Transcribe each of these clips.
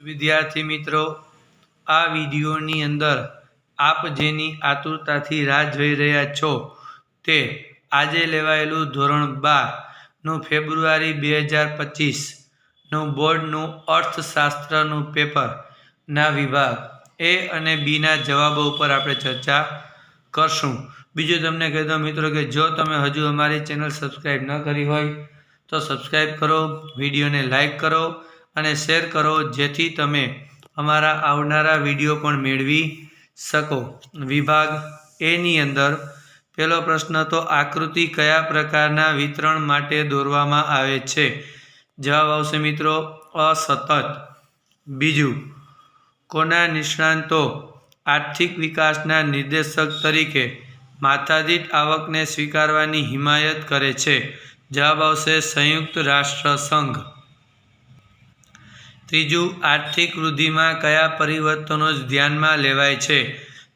વિદ્યાર્થી મિત્રો, આ વિડીયોની અંદર આપ જેની આતુરતાથી રાહ જોઈ રહ્યા છો તે આજે લેવાયેલું ધોરણ 12નું ફેબ્રુઆરી 2025નું બોર્ડનું અર્થશાસ્ત્રનું પેપરના વિભાગ એ અને બીના જવાબો ઉપર આપણે ચર્ચા કરશું. બીજું તમને કહી દઉં મિત્રો કે જો તમે હજુ અમારી ચેનલ સબસ્ક્રાઈબ ન કરી હોય તો સબસ્ક્રાઈબ કરો, વિડીયોને લાઈક કરો અને શેર કરો જેથી તમે અમારા આવનારા વિડીયો પણ મેળવી શકો. વિભાગ એની અંદર પહેલો પ્રશ્ન તો આકૃતિ કયા પ્રકારના વિતરણ માટે દોરવામાં આવે છે? જવાબ આવશે મિત્રો અસતત. બીજું, કોના નિષ્ણાંતો આર્થિક વિકાસના નિર્દેશક તરીકે માથાદીઠ આવકને સ્વીકારવાની હિમાયત કરે છે? જવાબ આવશે સંયુક્ત રાષ્ટ્ર સંઘ. ત્રીજું, આર્થિક વૃદ્ધિમાં કયા પરિવર્તનો ધ્યાનમાં લેવાય છે?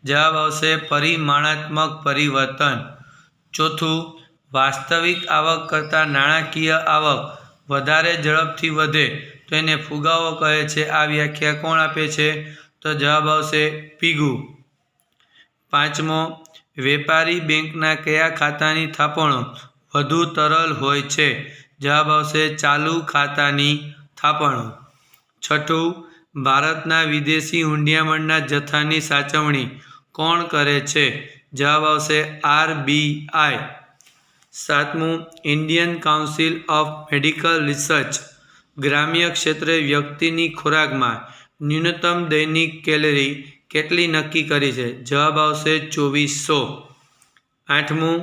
જવાબ આવશે પરિમાણાત્મક પરિવર્તન. ચોથું, વાસ્તવિક આવક કરતાં નાણાકીય આવક વધારે ઝડપથી વધે તો એને ફુગાવો કહે છે. આ વ્યાખ્યા કોણ આપે છે? તો જવાબ આવશે પીગુ. પાંચમો, વેપારી બેંકના કયા ખાતાની થાપણો વધુ તરલ હોય છે? જવાબ આવશે ચાલુ ખાતાની થાપણો. છઠ્ઠું, ભારતના વિદેશી હુંડિયામણના જથ્થાની સાચવણી કોણ કરે છે? જવાબ આવશે RBI. સાતમું, Indian council of medical research ગ્રામ્ય ક્ષેત્રે વ્યક્તિની ખોરાકમાં ન્યૂનતમ દૈનિક કેલરી કેટલી નક્કી કરી છે? જવાબ આવશે 2400. આઠમું,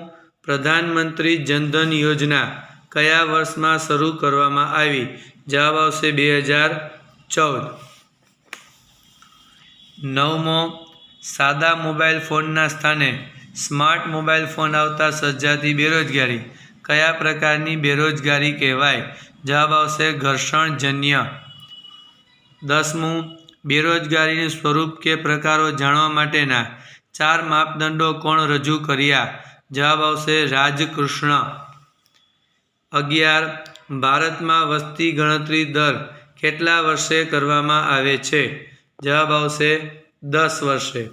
પ્રધાનમંત્રી જનધન યોજના કયા વર્ષમાં શરૂ કરવામાં આવી? જવાબ આવશે 2014. નવમો, સાદા મોબાઈલ ફોનના સ્થાને સ્માર્ટ મોબાઈલ ફોન આવતા સર્જાતી બેરોજગારી કયા પ્રકારની બેરોજગારી કહેવાય? જવાબ આવશે ઘર્ષણજન્ય. દસમું, બેરોજગારીનું સ્વરૂપ કે પ્રકારો જાણવા માટેના 4 માપદંડો કોણ રજૂ કર્યા? જવાબ આવશે રાજકૃષ્ણ. 11, ભારતમાં વસ્તી ગણતરી દર કેટલા વર્ષે કરવામાં આવે છે? જવાબ આવશે 10 વર્ષે.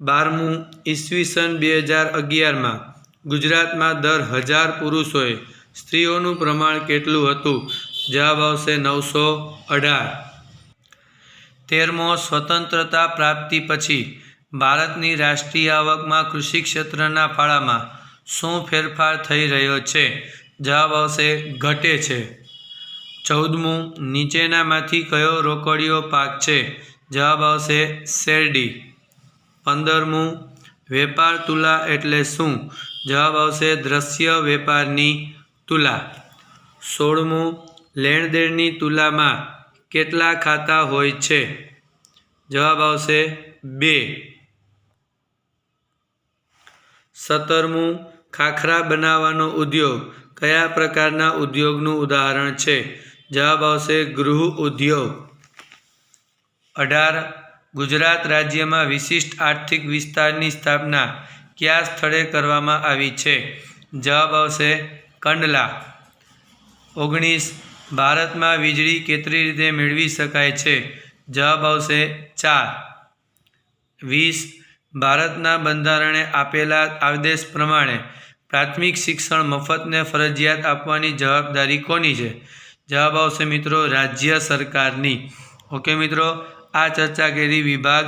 12મું, ઈસવીસન 2011માં ગુજરાતમાં દર 1000 પુરુષોએ સ્ત્રીઓનું પ્રમાણ કેટલું હતું? જવાબ આવશે 918. 13મો, સ્વતંત્રતા પ્રાપ્તિ પછી ભારતની રાષ્ટ્રીય આવકમાં કૃષિ ક્ષેત્રના ફાળામાં શું ફેરફાર થઈ રહ્યો છે? જવાબ આવશે ઘટે છે. 14મું, નીચેનામાંથી કયો રોકડિયો પાક છે? જવાબ આવશે શેરડી. 15મું, વેપાર તુલા એટલે શું? જવાબ આવશે દ્રશ્ય વેપારની તુલા. 16મું, લેણદેણની તુલામાં કેટલા ખાતા હોય છે? જવાબ આવશે 2. 17મું, ખાખરા બનાવવાનો ઉદ્યોગ કયા પ્રકારના ઉદ્યોગનું ઉદાહરણ છે? જવાબ આવશે ગૃહ ઉદ્યોગ. 18, ગુજરાત રાજ્યમાં વિશિષ્ટ આર્થિક વિસ્તારની સ્થાપના કયા સ્થળે કરવામાં આવી છે? જવાબ આવશે કંડલા. 19, ભારતમાં વીજળી કેટલી રીતે મેળવી શકાય છે? જવાબ આવશે 4. 20, ભારતના બંધારણે આપેલા આદેશ પ્રમાણે પ્રાથમિક શિક્ષણ મફતને ફરજિયાત આપવાની જવાબદારી કોની છે? જવાબ આવશે મિત્રો રાજ્ય સરકારની. ઓકે મિત્રો, આ ચર્ચા કરી વિભાગ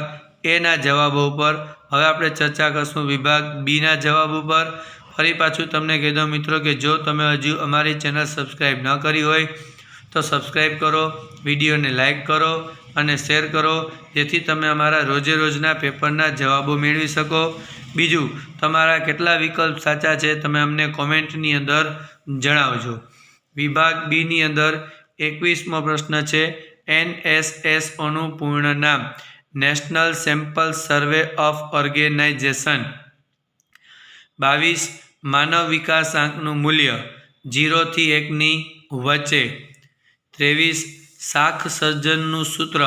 એના જવાબો ઉપર. હવે આપણે ચર્ચા કરશું વિભાગ બીના જવાબ ઉપર. ફરી પાછું તમને કહી દઉં મિત્રો કે જો તમે હજુ અમારી ચેનલ સબસ્ક્રાઈબ ન કરી હોય તો સબસ્ક્રાઈબ કરો, વિડીયોને લાઈક કરો અને શેર કરો જેથી તમે અમારા રોજે રોજના પેપરના જવાબો મેળવી શકો. બીજું, તમારા કેટલા વિકલ્પ સાચા છે તમે અમને કોમેન્ટની અંદર જણાવજો. વિભાગ બીની અંદર 21મો પ્રશ્ન છે, NSSOનું પૂર્ણ નામ national sample survey of organisation. 22, માનવ વિકાસાંકનું મૂલ્ય 0 થી 1ની વચ્ચે. 23, શાખ સર્જનનું સૂત્ર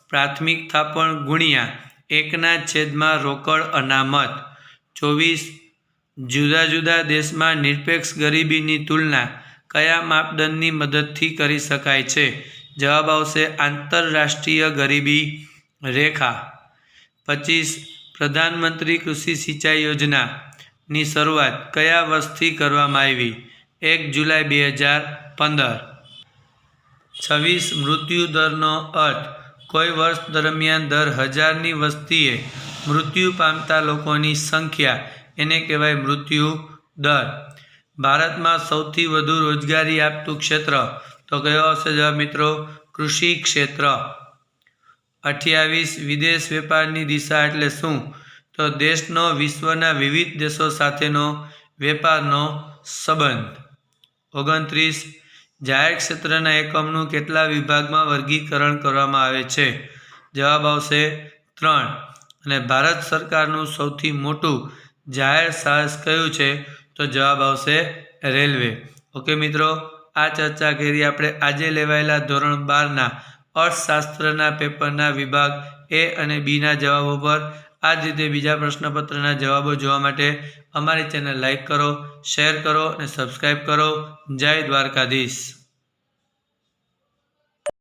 પ્રાથમિક થાપણ ગુણ્યા 1/છેદમાં રોકડ અનામત. 24, જુદા જુદા દેશમાં નિરપેક્ષ ગરીબીની તુલના કયા માપદંડની મદદથી કરી શકાય છે? જવાબ આવશે આંતરરાષ્ટ્રીય ગરીબી રેખા। 25 પ્રધાનમંત્રી કૃષિ સિંચાઈ યોજનાની શરૂઆત કયા વર્ષથી કરવામાં આવી? 1 જુલાઈ 2015। 26 મૃત્યુ દરનો અર્થ કોઈ વર્ષ દરમિયાન દર 1000ની વસ્તીએ મૃત્યુ પામતા લોકોની સંખ્યા, એને કહેવાય મૃત્યુ દર। ભારતમાં સૌથી વધુ રોજગારી આપતું ક્ષેત્ર તો કયો આવશે જવાબ મિત્રો? કૃષિ ક્ષેત્ર। 28 વિદેશ વેપારની દિશા એટલે શું? તો દેશનો વિશ્વના વિવિધ દેશો સાથેનો વેપારનો સંબંધ। 29 જાહેર ક્ષેત્રના એકમનું કેટલા વિભાગમાં વર્ગીકરણ કરવામાં આવે છે? જવાબ આવશે 3। અને ભારત સરકારનું સૌથી મોટું જાહેર સાહસ કયું છે? તો જવાબ આવશે રેલવે। ઓકે મિત્રો, આ ચર્ચા કરી આપણે આજે લેવાયેલા ધોરણ 12ના અર્થશાસ્ત્રના પેપરના વિભાગ એ અને બીના જવાબો પર। આ જ રીતે બીજા પ્રશ્નપત્રના જવાબો જોવા માટે અમારી ચેનલ લાઈક કરો, શેર કરો અને સબસ્ક્રાઈબ કરો। જય દ્વારકાધીશ।